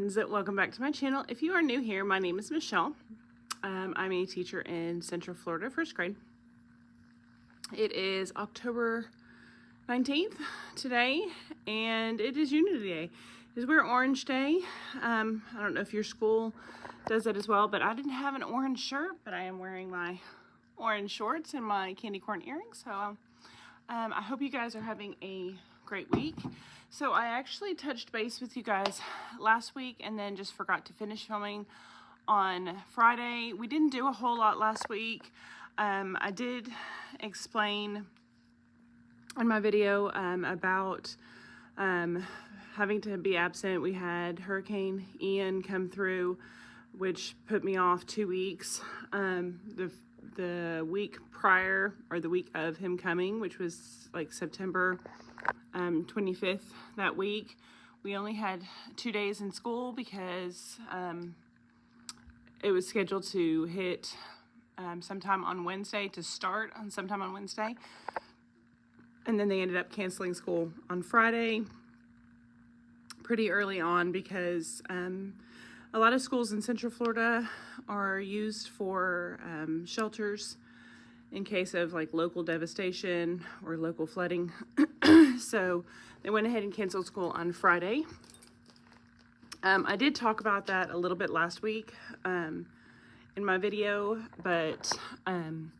friends, welcome back to my channel. If you are new here, my name is Michelle. I'm a teacher in Central Florida, first grade. It is October 19th today, and it is Unity Day. It is Wear Orange Day. I don't know if your school does that as well, but I didn't have an orange shirt, but I am wearing my orange shorts and my candy corn earrings. So I hope you guys are having a great week. So I actually touched base with you guys last week and then just forgot to finish filming on Friday. We didn't do a whole lot last week. I did explain in my video about having to be absent. We had Hurricane Ian come through, which put me off 2 weeks. The week prior, or the week of him coming, which was like September 25th that week, we only had 2 days in school because it was scheduled to hit sometime on Wednesday, to start on sometime on Wednesday, and then they ended up canceling school on Friday pretty early on because a lot of schools in Central Florida are used for shelters in case of like local devastation or local flooding. So they went ahead and canceled school on Friday. I did talk about that a little bit last week in my video, but I'm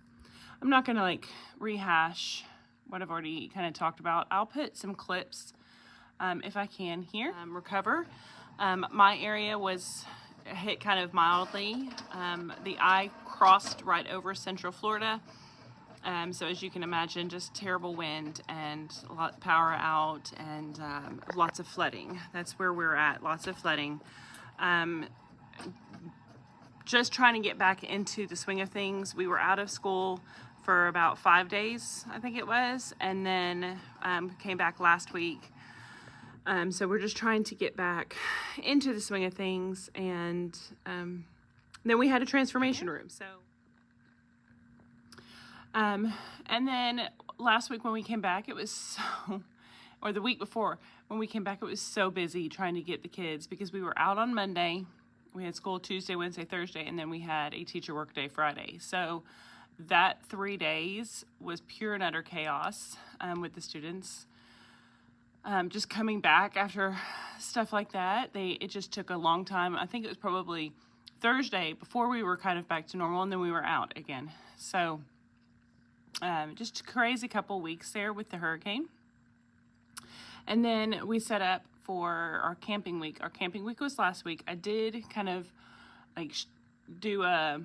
not gonna like rehash what I've already kind of talked about. I'll put some clips if I can here. Recover. My area was hit kind of mildly. The eye crossed right over Central Florida. So as you can imagine, just terrible wind and a lot of power out and lots of flooding. That's where we're at, lots of flooding. Just trying to get back into the swing of things. We were out of school for about 5 days, I think it was, and then came back last week. So we're just trying to get back into the swing of things, and then we had a transformation room. So, and then last week when we came back, it was so, or the week before when we came back, it was so busy trying to get the kids because we were out on Monday. We had school Tuesday, Wednesday, Thursday, and then we had a teacher work day Friday. So that 3 days was pure and utter chaos with the students. Just coming back after stuff like that, it just took a long time. I think it was probably Thursday before we were kind of back to normal, and then we were out again. So just a crazy couple weeks there with the hurricane. And then we set up for our camping week. Our camping week was last week. I did kind of like do a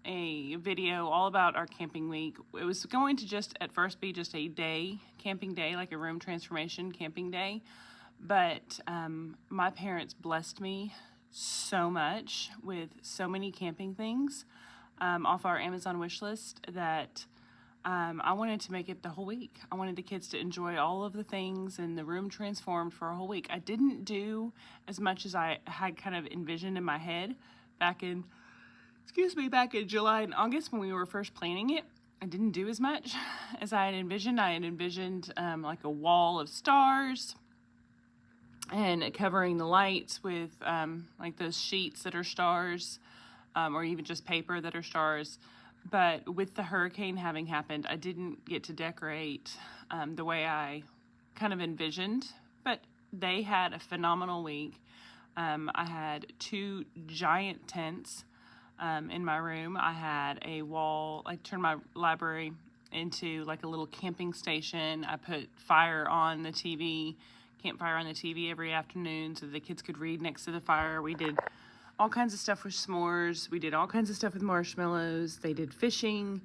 video all about our camping week. It was going to just at first be just a day, camping day, like a room transformation camping day. But my parents blessed me so much with so many camping things off our Amazon wish list that I wanted to make it the whole week. I wanted the kids to enjoy all of the things and the room transformed for a whole week. I didn't do as much as I had kind of envisioned in my head back in July and August when we were first planning it. I didn't do as much as I had envisioned. I had envisioned like a wall of stars and covering the lights with like those sheets that are stars, or even just paper that are stars. But with the hurricane having happened, I didn't get to decorate the way I kind of envisioned. But they had a phenomenal week. I had 2 giant tents in my room. I had a wall, like turned my library into like a little camping station. I put campfire on the TV every afternoon so the kids could read next to the fire. We did all kinds of stuff with s'mores. We did all kinds of stuff with marshmallows. They did fishing,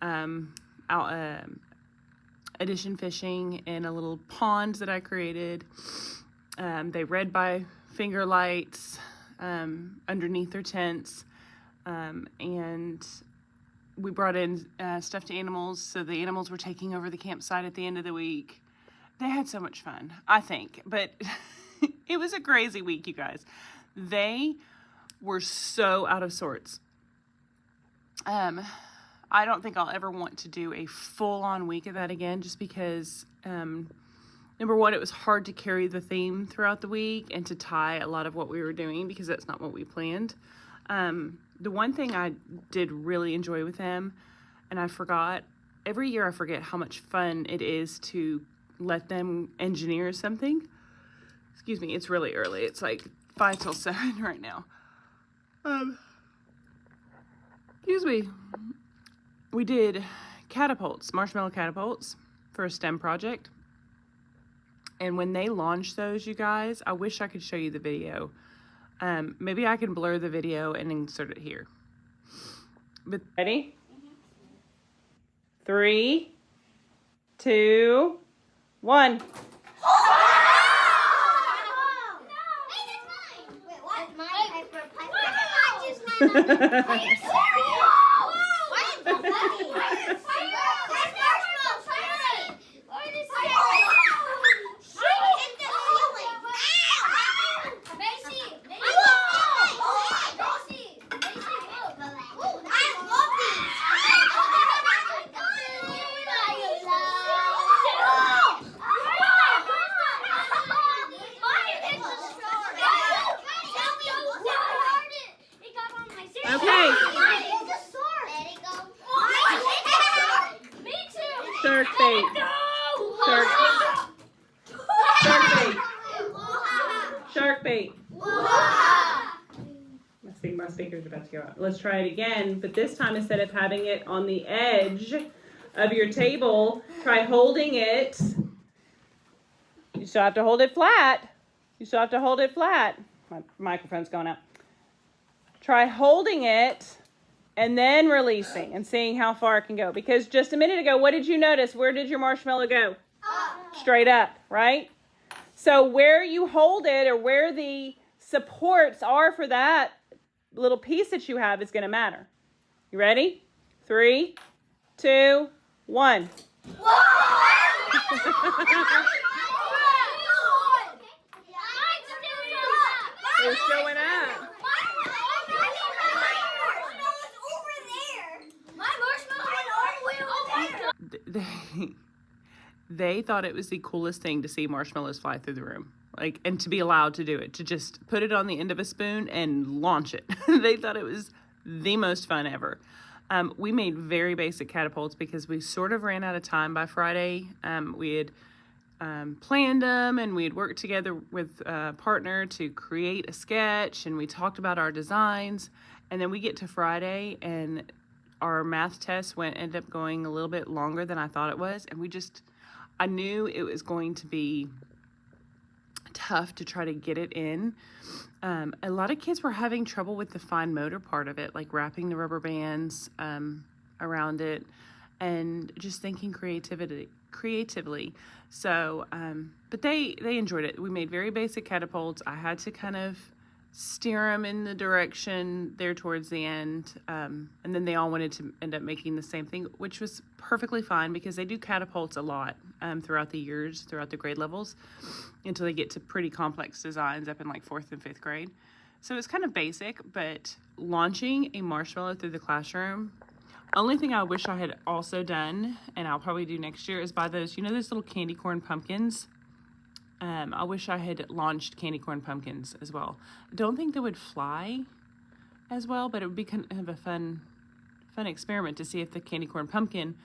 addition fishing in a little pond that I created. They read by finger lights underneath their tents. And we brought in stuffed animals, so the animals were taking over the campsite at the end of the week. They had so much fun, I think, but it was a crazy week, you guys. They were so out of sorts. I don't think I'll ever want to do a full-on week of that again, just because number one, it was hard to carry the theme throughout the week and to tie a lot of what we were doing because that's not what we planned. The one thing I did really enjoy with them, and I forgot, every year I forget how much fun it is to let them engineer something. Excuse me, it's really early. It's like 5 till 7 right now. Excuse me. We did catapults, marshmallow catapults for a STEM project. And when they launched those, you guys, I wish I could show you the video. Maybe I can blur the video and insert it here. But ready? 3, 2, 1. Are you serious? Why is it funny? Okay. Shark bait. Shark. Shark bait. Shark bait. My speaker's about to go out. Let's try it again, but this time instead of having it on the edge of your table, try holding it. You still have to hold it flat. You still have to hold it flat. My microphone's going out. Try holding it and then releasing and seeing how far it can go. Because just a minute ago, what did you notice? Where did your marshmallow go? Up. Straight up, right? So where you hold it or where the supports are for that little piece that you have is going to matter. You ready? 3, 2, 1. It's going up. They thought it was the coolest thing to see marshmallows fly through the room, like, and to be allowed to do it, to just put it on the end of a spoon and launch it. They thought it was the most fun ever. We made very basic catapults because we sort of ran out of time by Friday. We had planned them and we had worked together with a partner to create a sketch, and we talked about our designs, and then we get to Friday and our math test ended up going a little bit longer than I thought it was, and I knew it was going to be tough to try to get it in. A lot of kids were having trouble with the fine motor part of it, like wrapping the rubber bands around it and just thinking creatively. So, but they enjoyed it. We made very basic catapults. I had to kind of steer them in the direction there towards the end. And then they all wanted to end up making the same thing, which was perfectly fine because they do catapults a lot throughout the years, throughout the grade levels, until they get to pretty complex designs up in like 4th and 5th grade. So it's kind of basic, but launching a marshmallow through the classroom, only thing I wish I had also done, and I'll probably do next year, is buy those, those little candy corn pumpkins. I wish I had launched candy corn pumpkins as well. I don't think they would fly as well, but it would be kind of a fun experiment to see if the candy corn pumpkin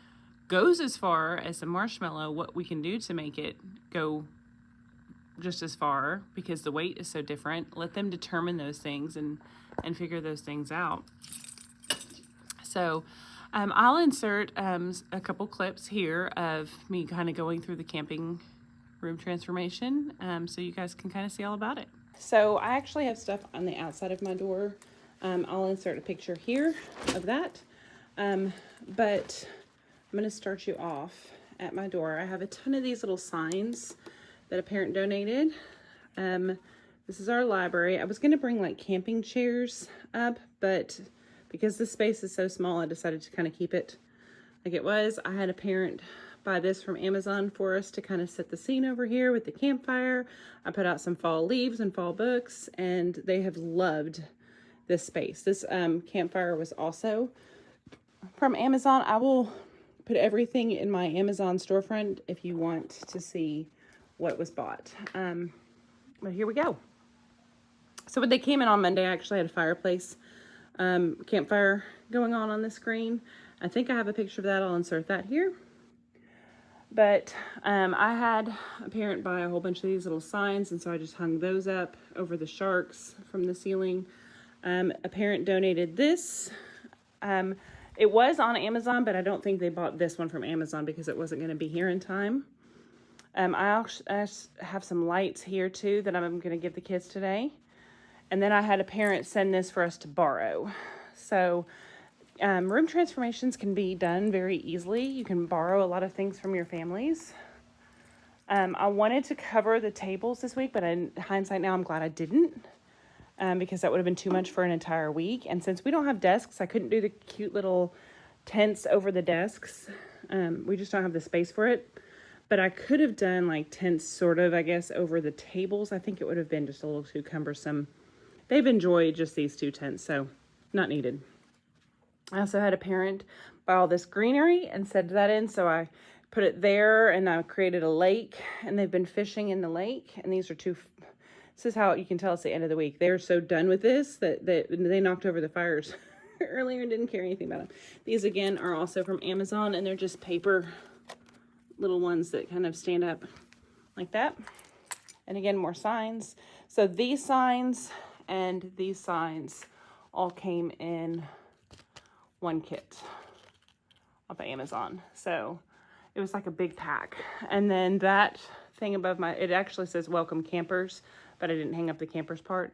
goes as far as the marshmallow, what we can do to make it go just as far, because the weight is so different. Let them determine those things and figure those things out. So I'll insert a couple clips here of me kind of going through the camping room transformation, so you guys can kind of see all about it. So I actually have stuff on the outside of my door. I'll insert a picture here of that, but I'm going to start you off at my door. I have a ton of these little signs that a parent donated. This is our library. I was going to bring like camping chairs up, but because the space is so small, I decided to kind of keep it like it was. I had a parent buy this from Amazon for us to kind of set the scene over here with the campfire. I put out some fall leaves and fall books, and they have loved this space. This campfire was also from Amazon. I will put everything in my Amazon storefront if you want to see what was bought. But here we go. So when they came in on Monday, I actually had a fireplace campfire going on the screen. I think I have a picture of that. I'll insert that here. But I had a parent buy a whole bunch of these little signs, and so I just hung those up over the sharks from the ceiling. A parent donated this. It was on Amazon, but I don't think they bought this one from Amazon because it wasn't going to be here in time. I have some lights here too that I'm going to give the kids today. And then I had a parent send this for us to borrow. So room transformations can be done very easily. You can borrow a lot of things from your families. I wanted to cover the tables this week, but in hindsight now, I'm glad I didn't. Because that would have been too much for an entire week. And since we don't have desks, I couldn't do the cute little tents over the desks. We just don't have the space for it. But I could have done like tents sort of, I guess, over the tables. I think it would have been just a little too cumbersome. They've enjoyed just these 2 tents, so not needed. I also had a parent buy all this greenery and set that in. So I put it there and I created a lake, and they've been fishing in the lake. And these are 2... This is how you can tell it's the end of the week. They're so done with this that they knocked over the fires earlier and didn't care anything about them. These, again, are also from Amazon, and they're just paper little ones that kind of stand up like that. And again, more signs. So these signs and these signs all came in one kit off of Amazon. So it was like a big pack. And then that thing above it actually says welcome campers, but I didn't hang up the campers part.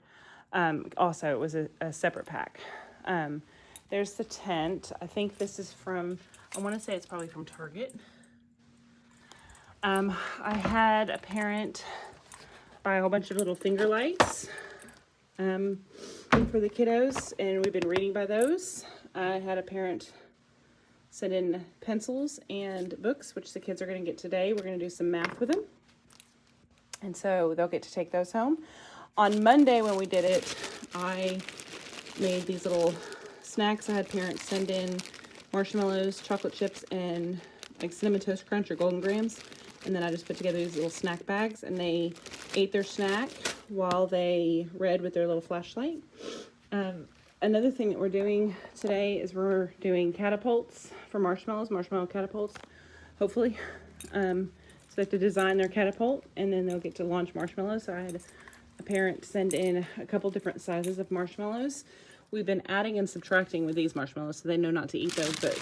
Also, it was a separate pack. There's the tent. I think this is from, I want to say it's probably from Target. I had a parent buy a whole bunch of little finger lights for the kiddos, and we've been reading by those. I had a parent send in pencils and books, which the kids are going to get today. We're going to do some math with them. And so they'll get to take those home. On Monday when we did it, I made these little snacks. I had parents send in marshmallows, chocolate chips, and like Cinnamon Toast Crunch or Golden Grams. And then I just put together these little snack bags, and they ate their snack while they read with their little flashlight. Another thing that we're doing today is we're doing catapults for marshmallows, marshmallow catapults, hopefully. So they have to design their catapult, and then they'll get to launch marshmallows. So I had a parent send in a couple different sizes of marshmallows. We've been adding and subtracting with these marshmallows, so they know not to eat those, but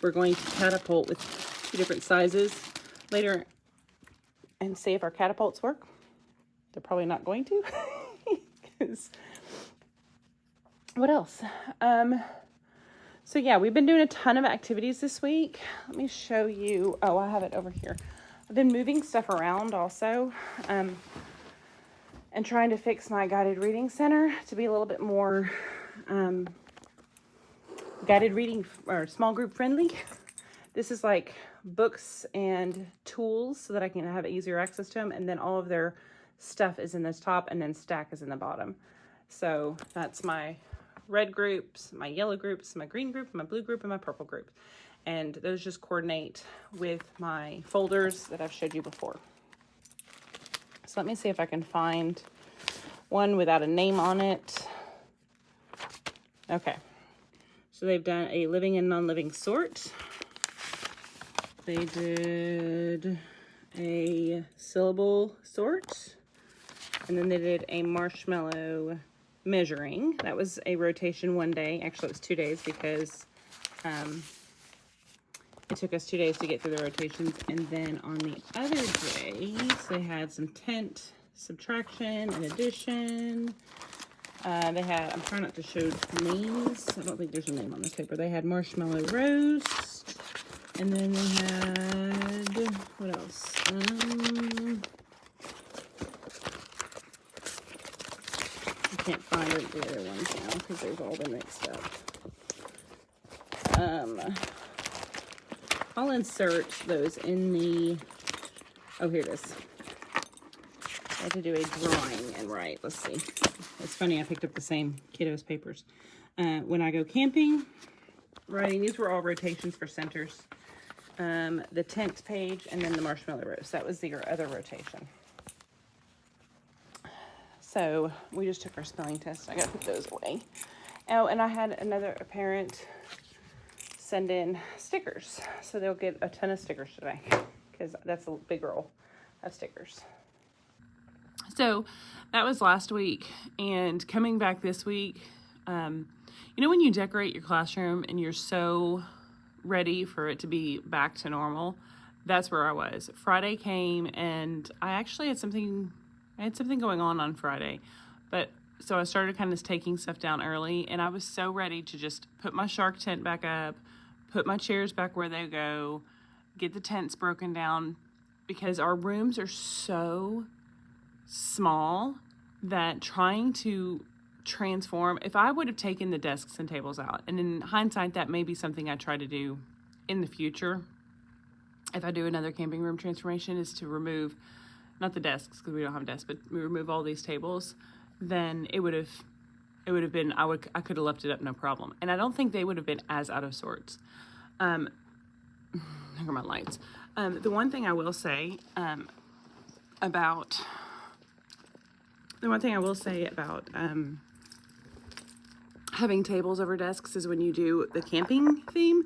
we're going to catapult with 2 different sizes later and see if our catapults work. They're probably not going to. 'Cause what else? So yeah, we've been doing a ton of activities this week. Let me show you. Oh, I have it over here. I've been moving stuff around also, and trying to fix my guided reading center to be a little bit more guided reading or small group friendly. This is like books and tools so that I can have easier access to them, and then all of their stuff is in this top, and then stack is in the bottom. So that's my red groups, my yellow groups, my green group, my blue group, and my purple group. And those just coordinate with my folders that I've showed you before. So let me see if I can find one without a name on it. Okay. So they've done a living and non-living sort. They did a syllable sort. And then they did a marshmallow measuring. That was a rotation one day. Actually, it was 2 days because it took us 2 days to get through the rotations. And then on the other days, they had some tent subtraction and addition. They had, I'm trying not to show names. I don't think there's a name on this paper. They had marshmallow roast. And then they had, what else? I can't find the other ones now because they've all been mixed up. I'll insert those in the, oh, here it is. I had to do a drawing and write. Let's see. It's funny, I picked up the same kiddos papers. When I go camping, writing, these were all rotations for centers. The tent page, and then the marshmallow roast. That was the other rotation. So we just took our spelling test. I gotta put those away. Oh, and I had a parent send in stickers. So they'll get a ton of stickers today because that's a big roll of stickers. So that was last week, and coming back this week, you know when you decorate your classroom and you're so ready for it to be back to normal? That's where I was. Friday came, and I actually had something going on Friday, but so I started kind of taking stuff down early, and I was so ready to just put my shark tent back up, put my chairs back where they go, get the tents broken down, because our rooms are so small that trying to transform, if I would have taken the desks and tables out, and in hindsight that may be something I try to do in the future if I do another camping room transformation, is to remove not the desks because we don't have desks, but we remove all these tables, then it would have been, I could have left it up no problem, and I don't think they would have been as out of sorts. There are my lights. The one thing I will say about having tables over desks is when you do the camping theme,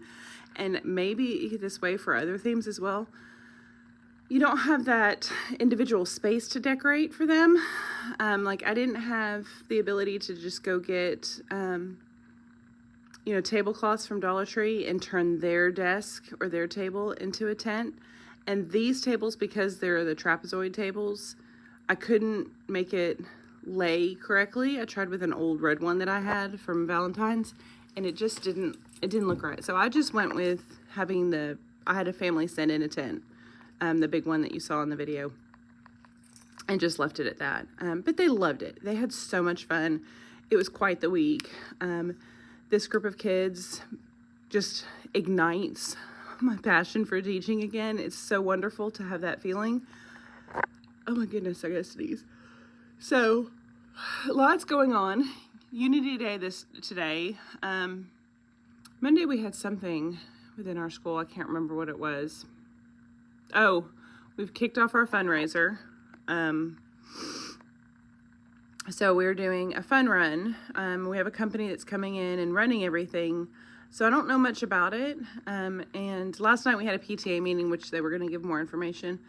and maybe this way for other themes as well, you don't have that individual space to decorate for them. Like I didn't have the ability to just go get, tablecloths from Dollar Tree and turn their desk or their table into a tent. And these tables, because they're the trapezoid tables, I couldn't make it lay correctly. I tried with an old red one that I had from Valentine's, and it just didn't look right. So I just went with having I had a family send in a tent, the big one that you saw in the video, and just left it at that. But they loved it. They had so much fun. It was quite the week. This group of kids just ignites my passion for teaching again. It's so wonderful to have that feeling. Oh my goodness, I gotta sneeze. So, lots going on. Unity Day today. Monday we had something within our school. I can't remember what it was. Oh, we've kicked off our fundraiser. So we're doing a fun run. We have a company that's coming in and running everything. So I don't know much about it. And last night we had a PTA meeting, which they were going to give more information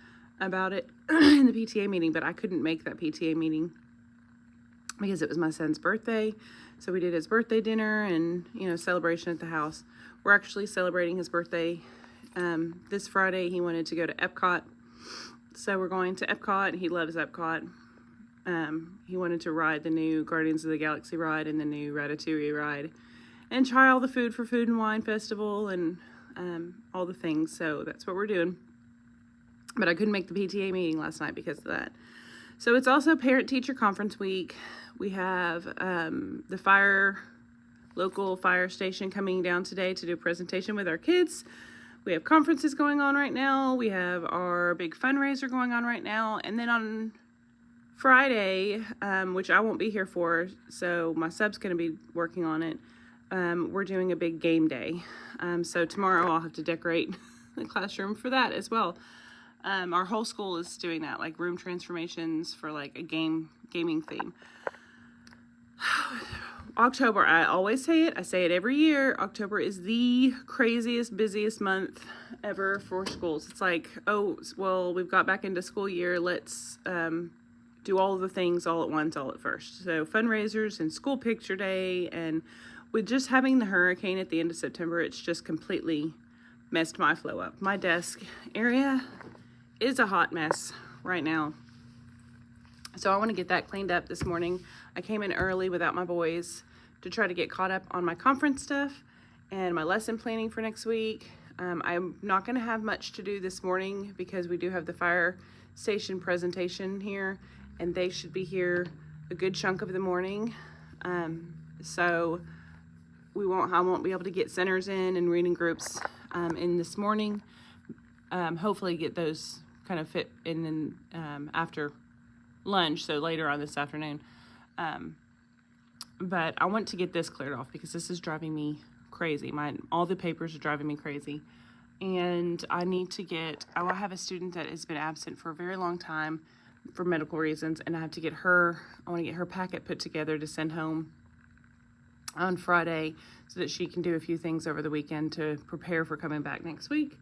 about it in the PTA meeting, but I couldn't make that PTA meeting because it was my son's birthday. So we did his birthday dinner and, celebration at the house. We're actually celebrating his birthday this Friday. He wanted to go to Epcot. So we're going to Epcot. He loves Epcot. He wanted to ride the new Guardians of the Galaxy ride and the new Ratatouille ride and try all the food for Food and Wine Festival and all the things. So that's what we're doing. But I couldn't make the PTA meeting last night because of that. So it's also Parent-Teacher Conference Week. We have the local fire station coming down today to do a presentation with our kids. We have conferences going on right now. We have our big fundraiser going on right now. And then on Friday, which I won't be here for, so my sub's going to be working on it, we're doing a big game day. So tomorrow I'll have to decorate the classroom for that as well. Our whole school is doing that, like room transformations for like a gaming theme. October, I always say it. I say it every year. October is the craziest, busiest month ever for schools. It's like, oh, well, we've got back into school year. Let's do all of the things all at once, all at first. So fundraisers and school picture day, and with just having the hurricane at the end of September, it's just completely messed my flow up. My desk area is a hot mess right now. So I want to get that cleaned up this morning. I came in early without my boys to try to get caught up on my conference stuff and my lesson planning for next week. I'm not going to have much to do this morning because we do have the fire station presentation here, and they should be here a good chunk of the morning. So I won't be able to get centers in and reading groups in this morning. Hopefully get those kind of fit in after lunch, so later on this afternoon. But I want to get this cleared off because this is driving me crazy. All the papers are driving me crazy. And I need to I have a student that has been absent for a very long time. for medical reasons, and I want to get her packet put together to send home on Friday so that she can do a few things over the weekend to prepare for coming back next week.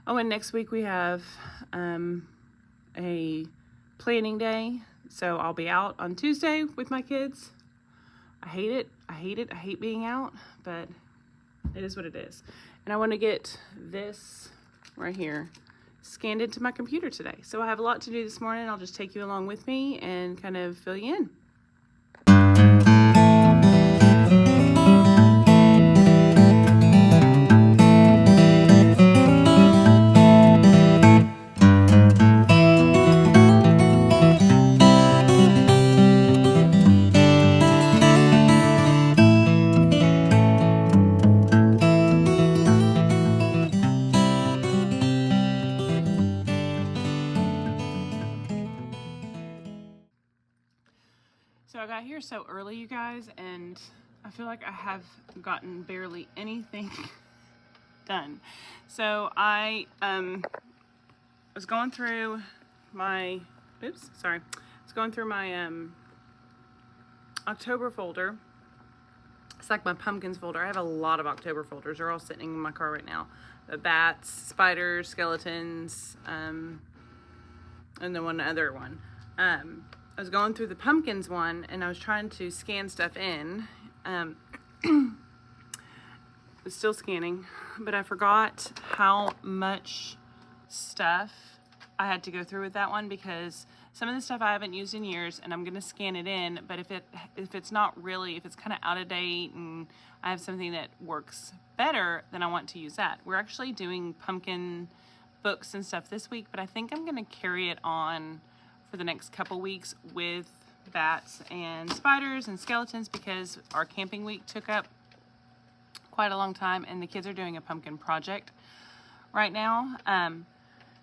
Oh, and next week we have a planning day, so I'll be out on Tuesday with my kids. I hate it. I hate being out, but it is what it is. And I want to get this right here scanned into my computer today. So I have a lot to do this morning. I'll just take you along with me and kind of fill you in. So I got here so early, you guys, and I feel like I have gotten barely anything done. So I was going through my, October folder. It's like my pumpkins folder. I have a lot of October folders. They're all sitting in my car right now. The bats, spiders, skeletons, and then one other one. I was going through the pumpkins one, and I was trying to scan stuff in. It's still scanning, but I forgot how much stuff I had to go through with that one, because some of the stuff I haven't used in years, and I'm going to scan it in, but if it's kind of out of date and I have something that works better, then I want to use that. We're actually doing pumpkin books and stuff this week, but I think I'm going to carry it on for the next couple weeks with bats and spiders and skeletons, because our camping week took up quite a long time and the kids are doing a pumpkin project right now.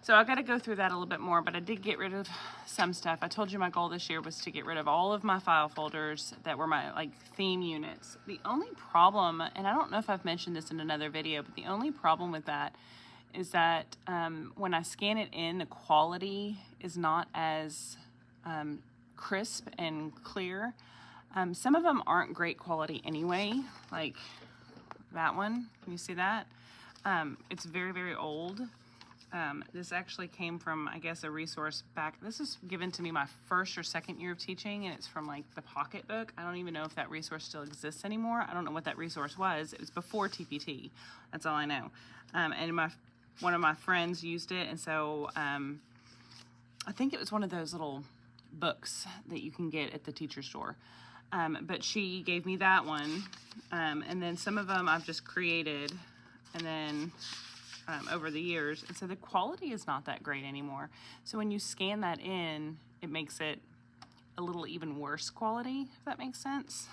So I got to go through that a little bit more, but I did get rid of some stuff. I told you my goal this year was to get rid of all of my file folders that were my theme units. The only problem, and I don't know if I've mentioned this in another video, but the only problem with that is that when I scan it in, the quality is not as crisp and clear. Some of them aren't great quality anyway, like that one. Can you see that? It's very, very old. This actually came from, I guess, a resource back. This is given to me my first or second year of teaching, and it's from the pocketbook. I don't even know if that resource still exists anymore. I don't know what that resource was. It was before TPT. That's all I know. And one of my friends used it, and so I think it was one of those little books that you can get at the teacher store. But she gave me that one, and then some of them I've just created, and then over the years, and so the quality is not that great anymore. So when you scan that in, it makes it a little even worse quality, if that makes sense.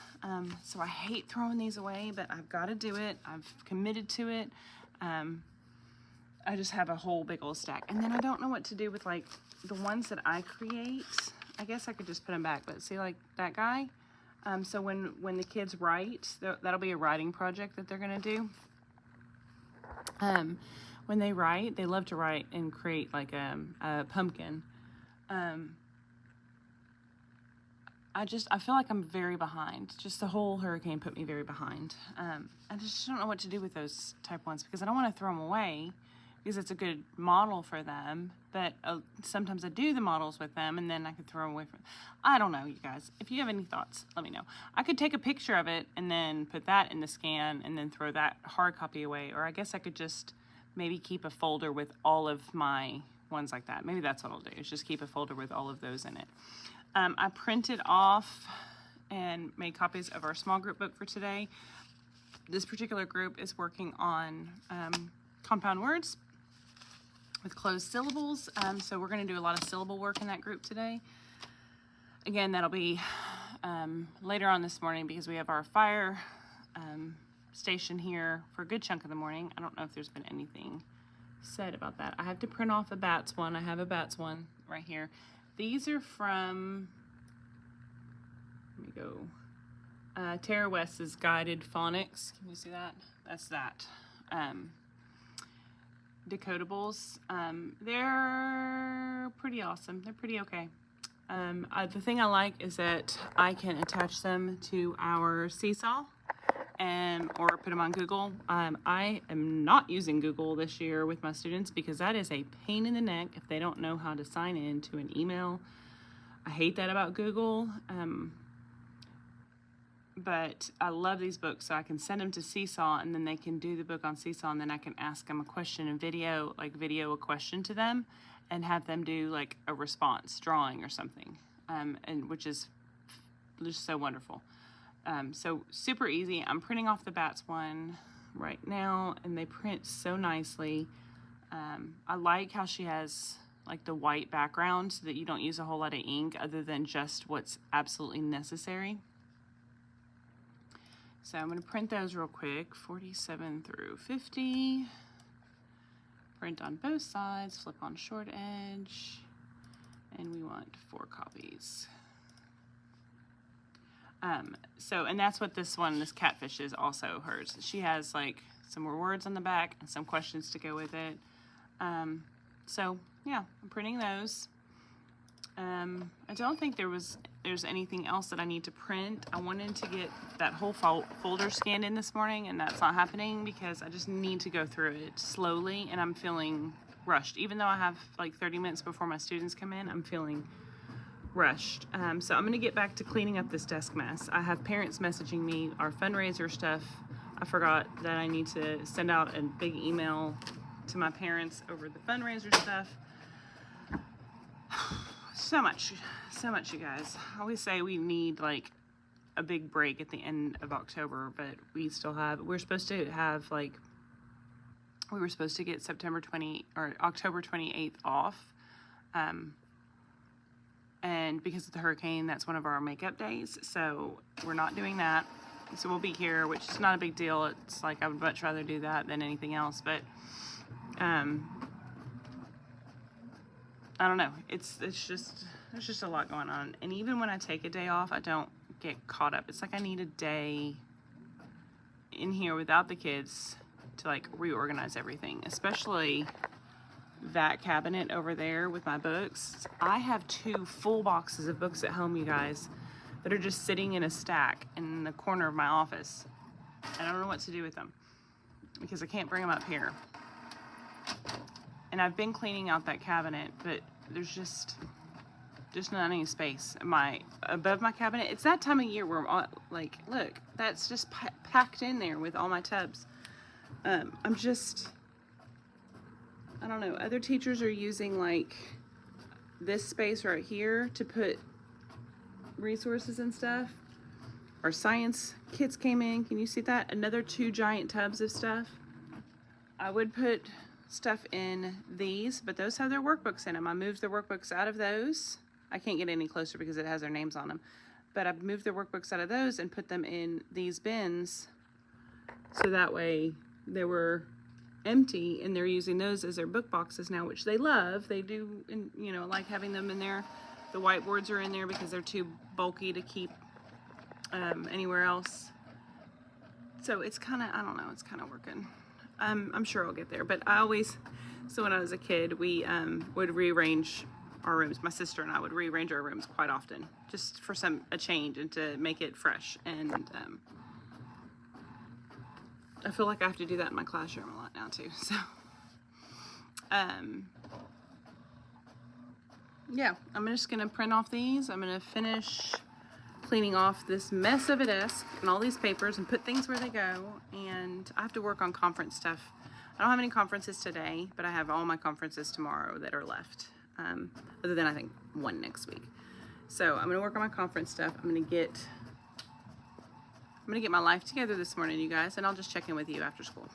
So I hate throwing these away, but I've got to do it. I've committed to it. I just have a whole big old stack, and then I don't know what to do with the ones that I create. I guess I could just put them back, but see, that guy. So when the kids write, that'll be a writing project that they're gonna do. When they write, they love to write and create a pumpkin. I feel like I'm very behind. Just the whole hurricane put me very behind. I just don't know what to do with those type ones, because I don't want to throw them away, because it's a good model for them, but sometimes I do the models with them and then I could throw them away I don't know, you guys. If you have any thoughts, let me know. I could take a picture of it and then put that in the scan and then throw that hard copy away, or I guess I could just maybe keep a folder with all of my ones like that. Maybe that's what I'll do, is just keep a folder with all of those in it. I printed off and made copies of our small group book for today. This particular group is working on compound words with closed syllables. So we're going to do a lot of syllable work in that group today. Again, that'll be later on this morning, because we have our fire station here for a good chunk of the morning. I don't know if there's been anything said about that. I have to print off a bats one. I have a bats one right here. These are from, let me go, Tara West's Guided Phonics. Can you see that? That's that. Decodables. They're pretty awesome. They're pretty okay. The thing I like is that I can attach them to our seesaw or put them on Google. I am not using Google this year with my students because that is a pain in the neck if they don't know how to sign in to an email. I hate that about Google. But I love these books, so I can send them to Seesaw, and then they can do the book on Seesaw, and then I can ask them a question in video, video a question to them, and have them do like a response drawing or something, and which is just so wonderful. So super easy. I'm printing off the Bats one right now, and they print so nicely. I like how she has like the white background so that you don't use a whole lot of ink other than just what's absolutely necessary. So I'm going to print those real quick, 47 through 50. Print on both sides, flip on short edge, and we want 4 copies. And that's what this catfish is also hers. She has like some more words on the back and some questions to go with it. So yeah, I'm printing those. I don't think there's anything else that I need to print. I wanted to get that whole folder scanned in this morning, and that's not happening because I just need to go through it slowly, and I'm feeling rushed. Even though I have like 30 minutes before my students come in, I'm feeling rushed. So I'm going to get back to cleaning up this desk mess. I have parents messaging me our fundraiser stuff. I forgot that I need to send out a big email to my parents over the fundraiser stuff. So much, you guys. I always say we need like a big break at the end of October, but we're supposed to get September 20 or October 28th off. And because of the hurricane, that's one of our makeup days. So we're not doing that. So we'll be here, which is not a big deal. It's like I would much rather do that than anything else. But I don't know. There's just a lot going on. And even when I take a day off, I don't get caught up. It's like I need a day in here without the kids to like reorganize everything, especially that cabinet over there with my books. I have 2 full boxes of books at home, you guys, that are just sitting in a stack in the corner of my office. I don't know what to do with them because I can't bring them up here. And I've been cleaning out that cabinet, but there's just not any space. Above my cabinet, it's that time of year where I'm like, look, that's just packed in there with all my tubs. I don't know. Other teachers are using like this space right here to put resources and stuff. Our science kids came in. Can you see that? Another 2 giant tubs of stuff. I would put stuff in these, but those have their workbooks in them. I moved the workbooks out of those. I can't get any closer because it has their names on them, but I've moved the workbooks out of those and put them in these bins, so that way they were empty and they're using those as their book boxes now, which they love. They do, and like having them in there. The whiteboards are in there because they're too bulky to keep anywhere else. So it's kind of, I don't know, it's kind of working. I'm sure I'll get there, but so when I was a kid, we would rearrange our rooms. My sister and I would rearrange our rooms quite often, just for a change and to make it fresh. And I feel like I have to do that in my classroom a lot now too. So, yeah, I'm just gonna print off these. I'm gonna finish cleaning off this mess of a desk and all these papers and put things where they go. And I have to work on conference stuff. I don't have any conferences today, but I have all my conferences tomorrow that are left, other than I think 1 next week. So I'm gonna work on my conference stuff. I'm gonna get my life together this morning, you guys, and I'll just check in with you after school.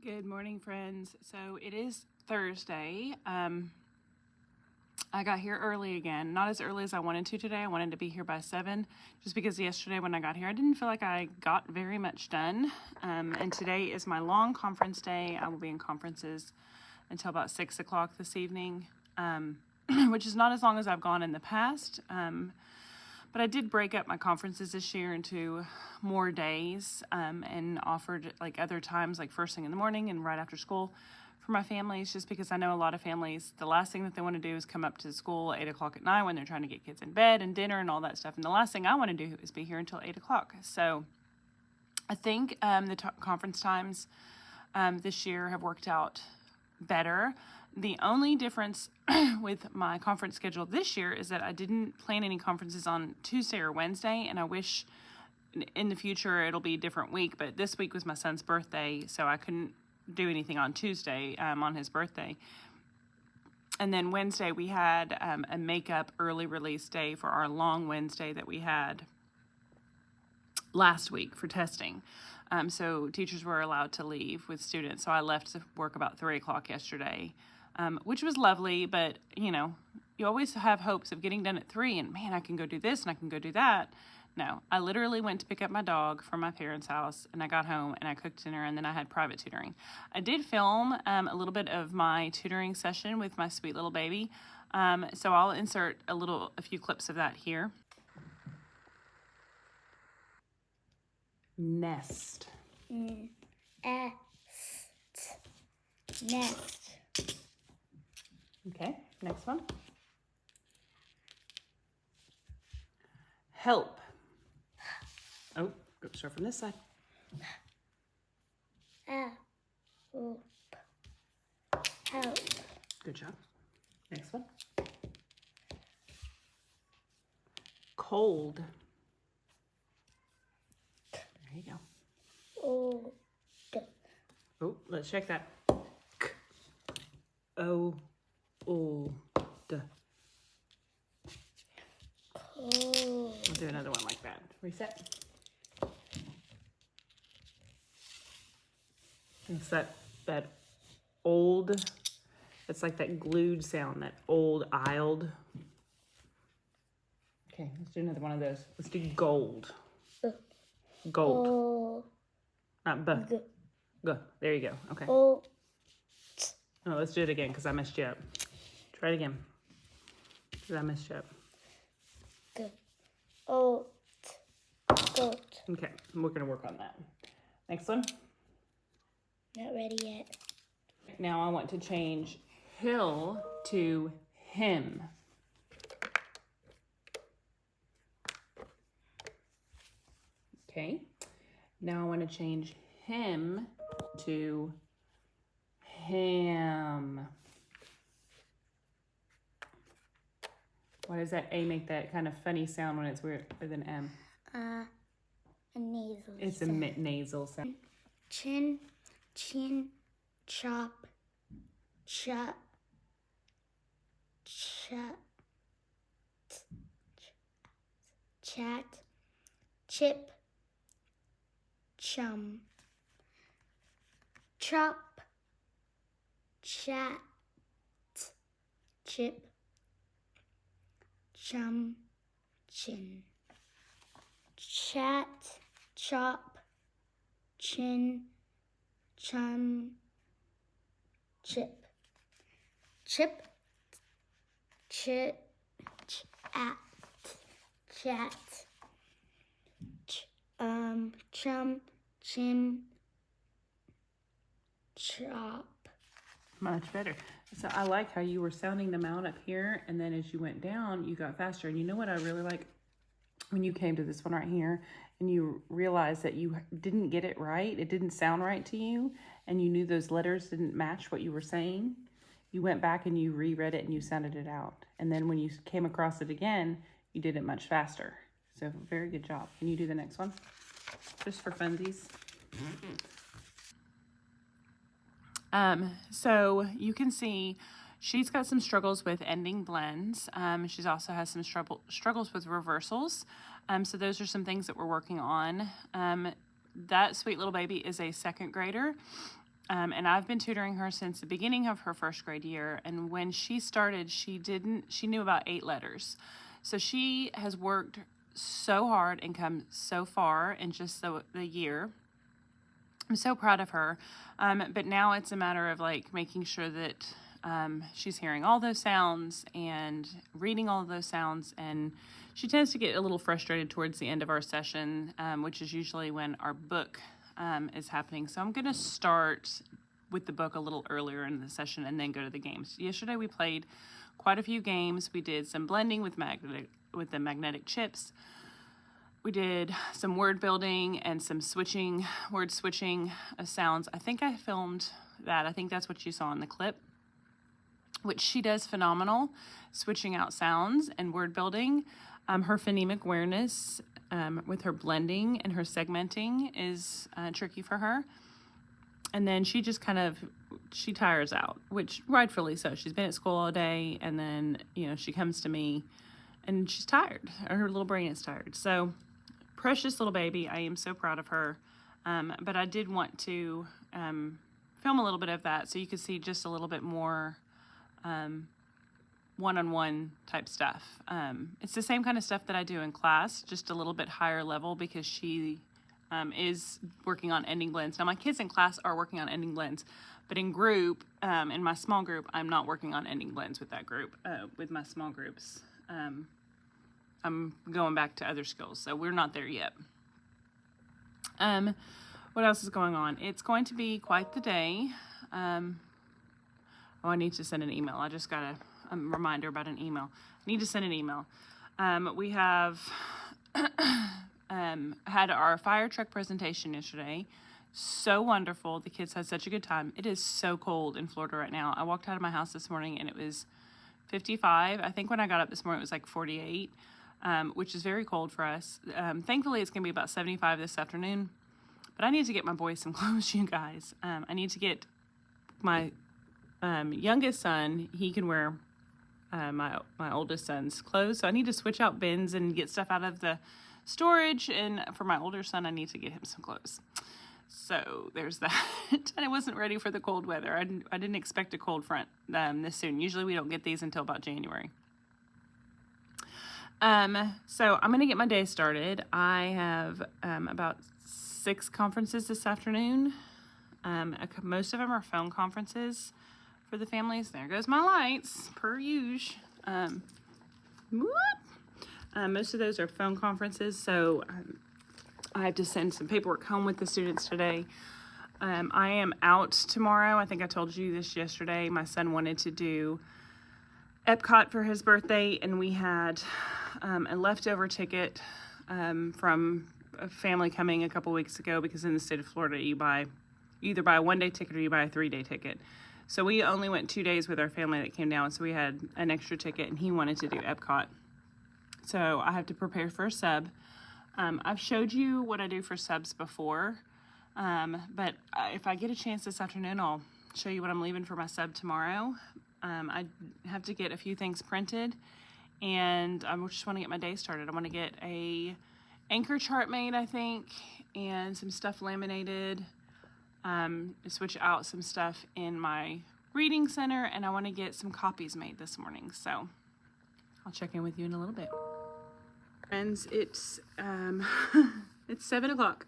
Good morning, friends. So it is Thursday. I got here early again. Not as early as I wanted to today. I wanted to be here by 7, just because yesterday when I got here, I didn't feel like I got very much done. And today is my long conference day. I will be in conferences until about 6 o'clock this evening, which is not as long as I've gone in the past. But I did break up my conferences this year into more days, and offered like other times, like first thing in the morning and right after school for my families, just because I know a lot of families, the last thing that they want to do is come up to the school at 8 o'clock at night when they're trying to get kids in bed and dinner and all that stuff. And the last thing I want to do is be here until 8 o'clock. So I think the conference times this year have worked out better. The only difference with my conference schedule this year is that I didn't plan any conferences on Tuesday or Wednesday, and I wish in the future it'll be a different week, but this week was my son's birthday, so I couldn't do anything on Tuesday on his birthday. And then Wednesday we had a makeup early release day for our long Wednesday that we had last week for testing. So teachers were allowed to leave with students. So I left to work about 3 o'clock yesterday, which was lovely. But, you know, you always have hopes of getting done at 3 and, man, I can go do this and I can go do that. No, I literally went to pick up my dog from my parents' house, and I got home and I cooked dinner, and then I had private tutoring. I did film a little bit of my tutoring session with my sweet little baby. So I'll insert a few clips of that here. Nest. Nest. Nest. Okay, next one. Help. Oh, go start from this side. Help. Help. Good job. Next one. Cold. There you go. Old. Oh, let's check that. O, old. Cold. We'll do another one like that. Reset. It's that old, it's like that glued sound, that old iled. Okay, let's do another one of those. Let's do gold. Gold. Old. Not buh. Go. There you go. Okay. Old. Oh, let's do it again because I messed you up. Try it again. Because I messed you up. Good. Old. Gold. Okay, we're going to work on that. Next one. Not ready yet. Now I want to change hill to him. Okay. Now I want to change him to ham. Why does that A make that kind of funny sound when it's weird with an M? A nasal It's sound. a nasal sound. Chin, chop, chat, chip, chum, chop, chat, chip, chum, chin, chat, chop, chin, chum, chip, chip, chat, chat, chum, chin, chop. Much better. So I like how you were sounding them out up here, and then as you went down, you got faster. And you know what I really like? When you came to this one right here, and you realized that you didn't get it right, it didn't sound right to you, and you knew those letters didn't match what you were saying, you went back and you reread it and you sounded it out. And then when you came across it again, you did it much faster. So very good job. Can you do the next one? Just for funsies. So you can see she's got some struggles with ending blends. She's also has some struggles with reversals. So those are some things that we're working on. That sweet little baby is a second grader. And I've been tutoring her since the beginning of her first grade year. And when she started, she knew about 8 letters. So she has worked so hard and come so far in just the year. I'm so proud of her. But now it's a matter of like making sure that she's hearing all those sounds and reading all of those sounds. And she tends to get a little frustrated towards the end of our session, which is usually when our book is happening. So I'm going to start with the book a little earlier in the session and then go to the games. Yesterday we played quite a few games. We did some blending with the magnetic chips. We did some word building and some word switching of sounds. I think I filmed that. I think that's what you saw in the clip, which she does phenomenal, switching out sounds and word building. Her phonemic awareness with her blending and her segmenting is tricky for her. And then she just she tires out, which rightfully so. She's been at school all day, and then, she comes to me and she's tired, or her little brain is tired. So precious little baby. I am so proud of her. But I did want to film a little bit of that so you could see just a little bit more one-on-one type stuff. It's the same kind of stuff that I do in class, just a little bit higher level, because she is working on ending blends. Now, my kids in class are working on ending blends, but in group, in my small group, I'm not working on ending blends with that group, with my small groups. I'm going back to other skills, so we're not there yet. What else is going on? It's going to be quite the day. I need to send an email. I just got a reminder about an email. I need to send an email. We have had our fire truck presentation yesterday. So wonderful. The kids had such a good time. It is so cold in Florida right now. I walked out of my house this morning and it was 55. I think when I got up this morning it was like 48, which is very cold for us. Thankfully it's going to be about 75 this afternoon. But I need to get my boys some clothes, you guys. I need to get my youngest son, he can wear my oldest son's clothes. So I need to switch out bins and get stuff out of the storage. And for my older son, I need to get him some clothes. So there's that. And I wasn't ready for the cold weather. I didn't expect a cold front this soon. Usually we don't get these until about January. So I'm going to get my day started. I have about 6 conferences this afternoon. Most of them are phone conferences for the families. There goes my lights, per usual. Most of those are phone conferences, so I have to send some paperwork home with the students today. I am out tomorrow. I think I told you this yesterday. My son wanted to do Epcot for his birthday, and we had a leftover ticket from a family coming a couple weeks ago, because in the state of Florida, you either buy a 1-day ticket or you buy a 3-day ticket. So we only went 2 days with our family that came down, so we had an extra ticket, and he wanted to do Epcot. So I have to prepare for a sub. I've showed you what I do for subs before, but if I get a chance this afternoon, I'll show you what I'm leaving for my sub tomorrow. I have to get a few things printed, and I just want to get my day started. I want to get a anchor chart made, I think, and some stuff laminated, switch out some stuff in my reading center, and I want to get some copies made this morning. So I'll check in with you in a little bit. Friends, it's 7 o'clock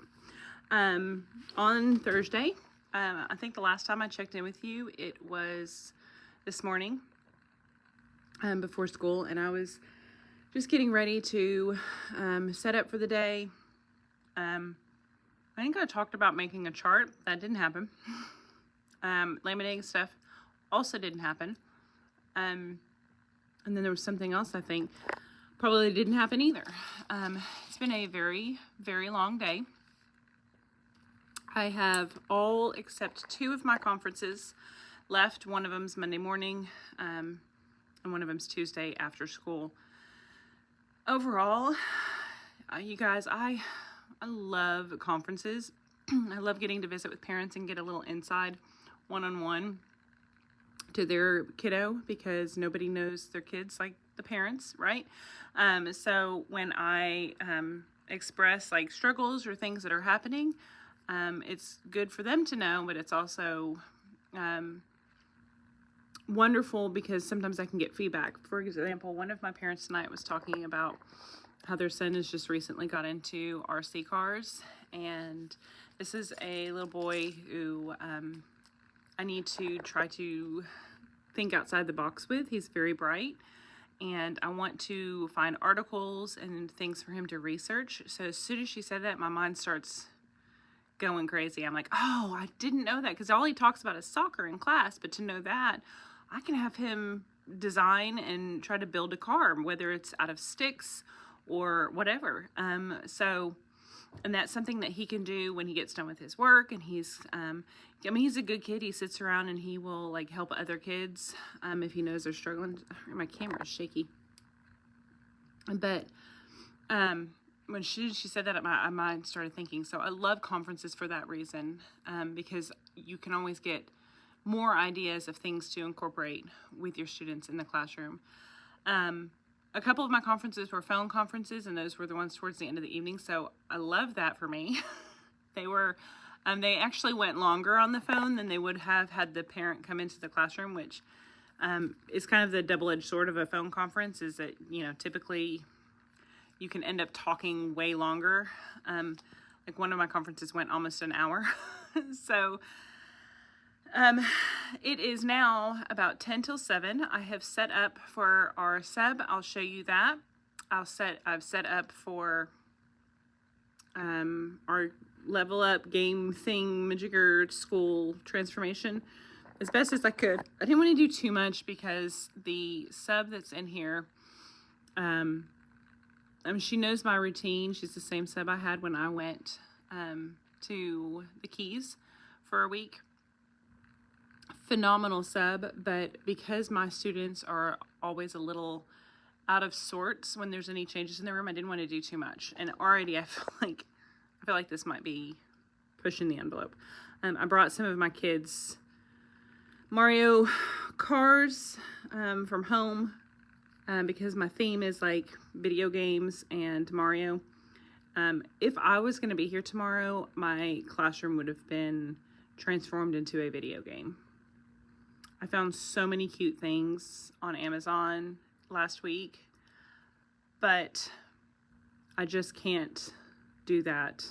on Thursday. I think the last time I checked in with you, it was this morning before school, and I was just getting ready to set up for the day. I think I talked about making a chart. That didn't happen. Laminating stuff also didn't happen. And then there was something else I think probably didn't happen either. It's been a very, very long day. I have all except 2 of my conferences left. One of them's Monday morning, and one of them's Tuesday after school. Overall, you guys, I love conferences. I love getting to visit with parents and get a little inside one-on-one to their kiddo, because nobody knows their kids like the parents, right? So when I express like struggles or things that are happening, It's good for them to know, but it's also wonderful because sometimes I can get feedback. For example, one of my parents tonight was talking about how their son has just recently got into RC cars, and this is a little boy who I need to try to think outside the box with. He's very bright, and I want to find articles and things for him to research. So as soon as she said that, my mind starts going crazy. I'm like, oh, I didn't know that, because all he talks about is soccer in class, but to know that, I can have him design and try to build a car, whether it's out of sticks or whatever. And that's something that he can do when he gets done with his work. And he's a good kid. He sits around and he will like help other kids if he knows they're struggling. My camera is shaky. But when she said that, my mind started thinking. So I love conferences for that reason, because you can always get more ideas of things to incorporate with your students in the classroom. A couple of my conferences were phone conferences, and those were the ones towards the end of the evening. So I love that for me. They actually went longer on the phone than they would have had the parent come into the classroom, which is kind of the double-edged sword of a phone conference, is that, typically you can end up talking way longer. Like one of my conferences went almost an hour. So it is now about 10 till 7. I have set up for our sub. I'll show you that. I've set up for our level up game thing majigger school transformation as best as I could. I didn't want to do too much because the sub that's in here, she knows my routine. She's the same sub I had when I went to the Keys for a week. Phenomenal sub, but because my students are always a little out of sorts when there's any changes in the room, I didn't want to do too much. And already I feel like this might be pushing the envelope. I brought some of my kids' Mario cars from home because my theme is like video games and Mario. If I was going to be here tomorrow, my classroom would have been transformed into a video game. I found so many cute things on Amazon last week, but I just can't do that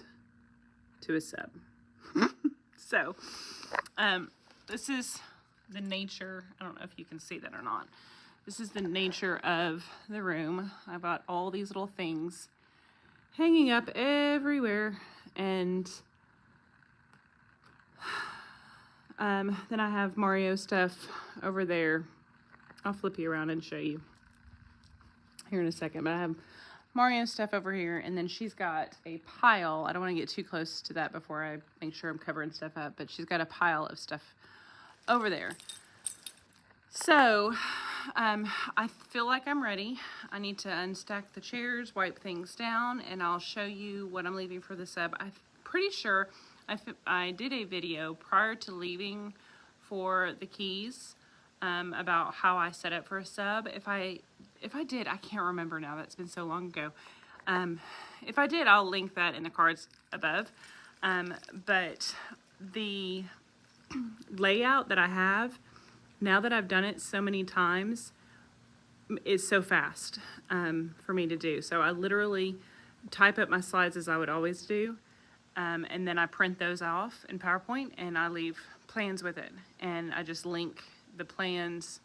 to a sub. So, this is the nature. I don't know if you can see that or not. This is the nature of the room. I've got all these little things hanging up everywhere, and then I have Mario stuff over there. I'll flip you around and show you here in a second, but I have Mario stuff over here, and then she's got a pile. I don't want to get too close to that before I make sure I'm covering stuff up, but she's got a pile of stuff over there. So, I feel like I'm ready. I need to unstack the chairs, wipe things down, and I'll show you what I'm leaving for the sub. I'm pretty sure I did a video prior to leaving for the Keys about how I set up for a sub. If I did, I can't remember now. That's been so long ago. If I did, I'll link that in the cards above. But the layout that I have, now that I've done it so many times, is so fast for me to do. So I literally type up my slides as I would always do. And then I print those off in PowerPoint and I leave plans with it. And I just link the plans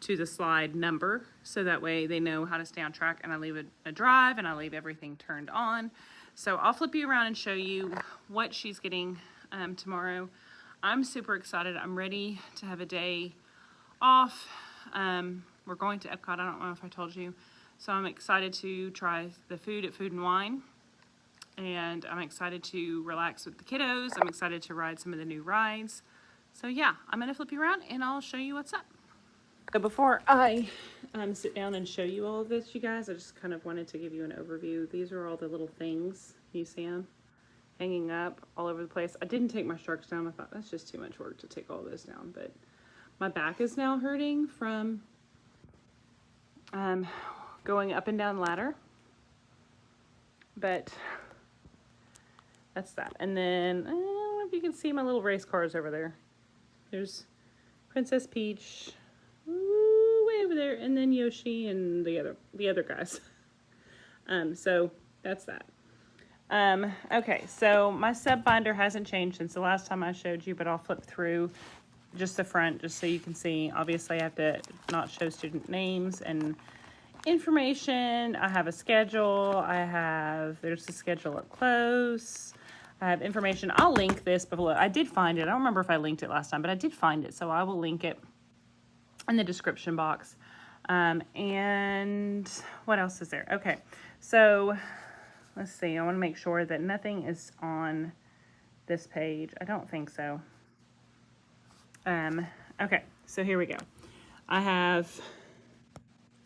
to the slide number so that way they know how to stay on track, and I leave a drive and I leave everything turned on. So I'll flip you around and show you what she's getting tomorrow. I'm super excited. I'm ready to have a day off. We're going to Epcot. I don't know if I told you. So I'm excited to try the food at Food and Wine. And I'm excited to relax with the kiddos. I'm excited to ride some of the new rides. So yeah, I'm going to flip you around and I'll show you what's up. So before I sit down and show you all of this, you guys, I just kind of wanted to give you an overview. These are all the little things you see them hanging up all over the place. I didn't take my sharks down. I thought that's just too much work to take all this down. But my back is now hurting from going up and down the ladder. But that's that. And then, I don't know if you can see my little race cars over there. There's Princess Peach, ooh, way over there, and then Yoshi and the other guys. So that's that. Okay, so my sub binder hasn't changed since the last time I showed you, but I'll flip through just the front just so you can see. Obviously, I have to not show student names and information. I have a schedule. There's the schedule up close. I have information. I'll link this below. I did find it. I don't remember if I linked it last time, but I did find it, so I will link it in the description box. And what else is there? Okay, so let's see. I want to make sure that nothing is on this page. I don't think so. Okay, so here we go. I have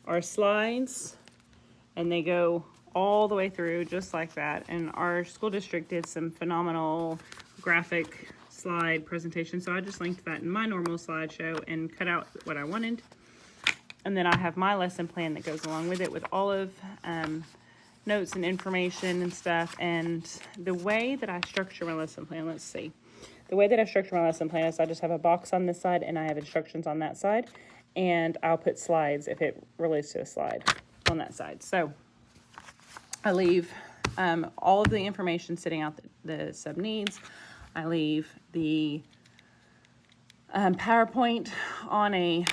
our slides, and they go all the way through just like that. And our school district did some phenomenal graphic slide presentation, so I just linked that in my normal slideshow and cut out what I wanted. And then I have my lesson plan that goes along with it with all of notes and information and stuff. And the way that I structure my lesson plan, let's see. The way that I structure my lesson plan is I just have a box on this side and I have instructions on that side. And I'll put slides if it relates to a slide on that side. So I leave all of the information sitting out the sub needs. I leave the PowerPoint on a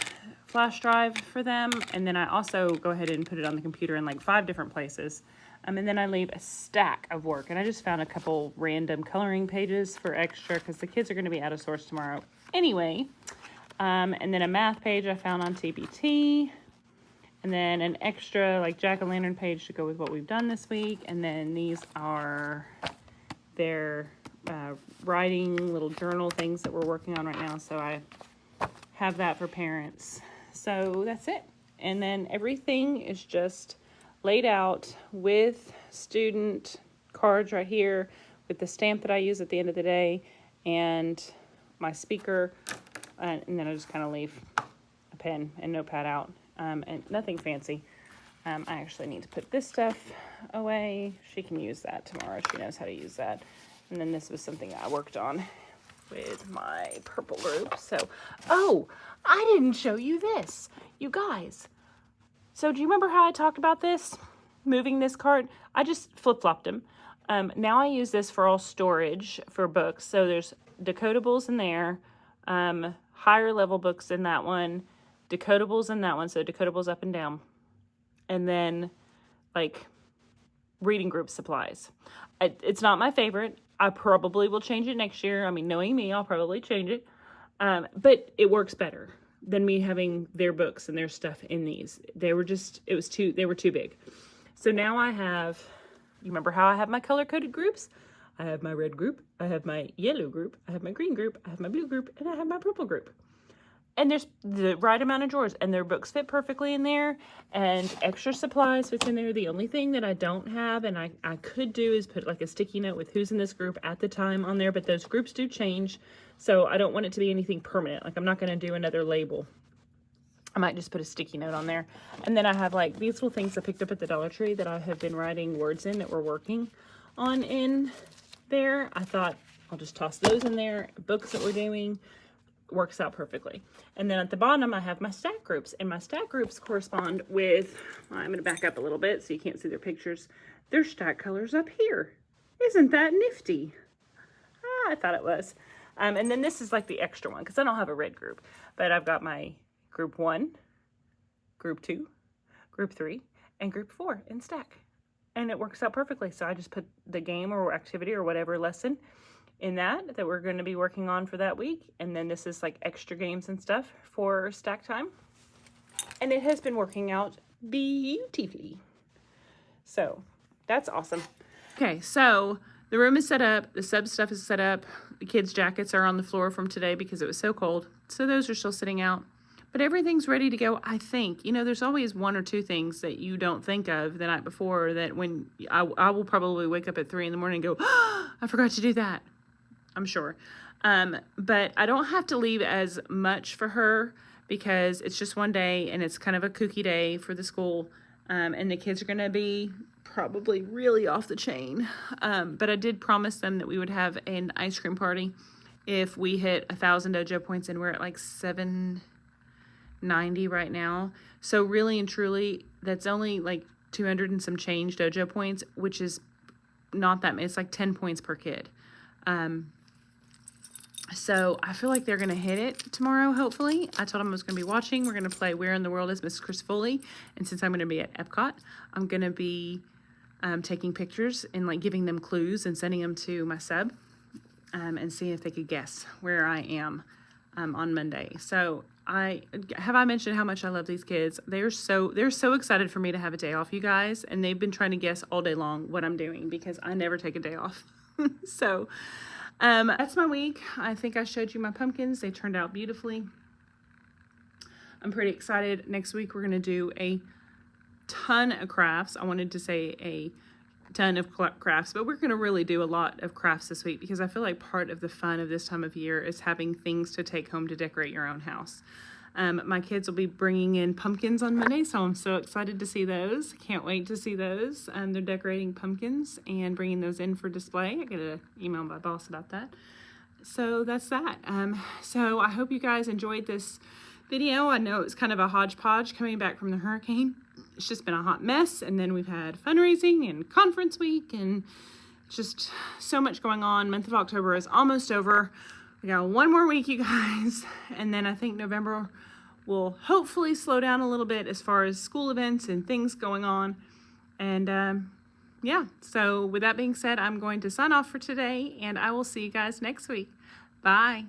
flash drive for them. And then I also go ahead and put it on the computer in like 5 different places. And then I leave a stack of work. And I just found a couple random coloring pages for extra because the kids are going to be out of source tomorrow anyway. And then a math page I found on TBT. And then an extra like jack-o'-lantern page to go with what we've done this week. And then these are their writing little journal things that we're working on right now. So I have that for parents. So that's it. And then everything is just laid out with student cards right here with the stamp that I use at the end of the day and my speaker. And then I just kind of leave a pen and notepad out. And nothing fancy. I actually need to put this stuff away. She can use that tomorrow. She knows how to use that. And then this was something I worked on with my purple group. So, oh, I didn't show you this, you guys. So do you remember how I talked about this? Moving this cart? I just flip-flopped them. Now I use this for all storage for books. So there's decodables in there, higher level books in that one, decodables in that one, so decodables up and down. And then, like, reading group supplies. It's not my favorite. I probably will change it next year. I mean, knowing me, I'll probably change it. But it works better than me having their books and their stuff in these. They were too big. So now I have, you remember how I have my color-coded groups? I have my red group, I have my yellow group, I have my green group, I have my blue group, and I have my purple group. And there's the right amount of drawers, and their books fit perfectly in there, and extra supplies fits in there. The only thing that I don't have, and I could do, is put like a sticky note with who's in this group at the time on there, but those groups do change, so I don't want it to be anything permanent. Like, I'm not going to do another label. I might just put a sticky note on there. And then I have like these little things I picked up at the Dollar Tree that I have been writing words in that we're working on in there. I thought I'll just toss those in there. Books that we're doing. Works out perfectly. And then at the bottom I have my stack groups, and my stack groups correspond with, I'm going to back up a little bit so you can't see their pictures. Their stack colors up here. Isn't that nifty? I thought it was. And then this is like the extra one because I don't have a red group, but I've got my group 1, group 2, group 3, and group 4 in stack, and it works out perfectly. So I just put the game or activity or whatever lesson in that we're going to be working on for that week. And then this is like extra games and stuff for stack time. And it has been working out beautifully. So that's awesome. Okay, so the room is set up. The sub stuff is set up. The kids' jackets are on the floor from today because it was so cold. So those are still sitting out. But everything's ready to go, I think. You know, there's always 1 or 2 things that you don't think of the night before that when I will probably wake up at 3 in the morning and go, oh, I forgot to do that. I'm sure. But I don't have to leave as much for her because it's just one day and it's kind of a kooky day for the school. And the kids are going to be probably really off the chain. But I did promise them that we would have an ice cream party if we hit 1,000 dojo points, and we're at like 790 right now. So really and truly, that's only like 200 and some change dojo points, which is not that many. It's like 10 points per kid. So I feel like they're going to hit it tomorrow, hopefully. I told them I was going to be watching. We're going to play Where in the World is Miss Chris Foley? And since I'm going to be at Epcot, I'm going to be taking pictures and like giving them clues and sending them to my sub and seeing if they could guess where I am on Monday. So I mentioned how much I love these kids. They're so excited for me to have a day off, you guys. And they've been trying to guess all day long what I'm doing because I never take a day off. So that's my week. I think I showed you my pumpkins. They turned out beautifully. I'm pretty excited. Next week we're going to do a ton of crafts. I wanted to say a ton of crafts, but we're going to really do a lot of crafts this week because I feel like part of the fun of this time of year is having things to take home to decorate your own house. My kids will be bringing in pumpkins on Monday, so I'm so excited to see those. Can't wait to see those. They're decorating pumpkins and bringing those in for display. I get an email by my boss about that. So that's that. So I hope you guys enjoyed this video. I know it was kind of a hodgepodge coming back from the hurricane. It's just been a hot mess, and then we've had fundraising and conference week and just so much going on. Month of October is almost over. We got one more week, you guys, and then I think November will hopefully slow down a little bit as far as school events and things going on. And yeah, so with that being said, I'm going to sign off for today, and I will see you guys next week. Bye.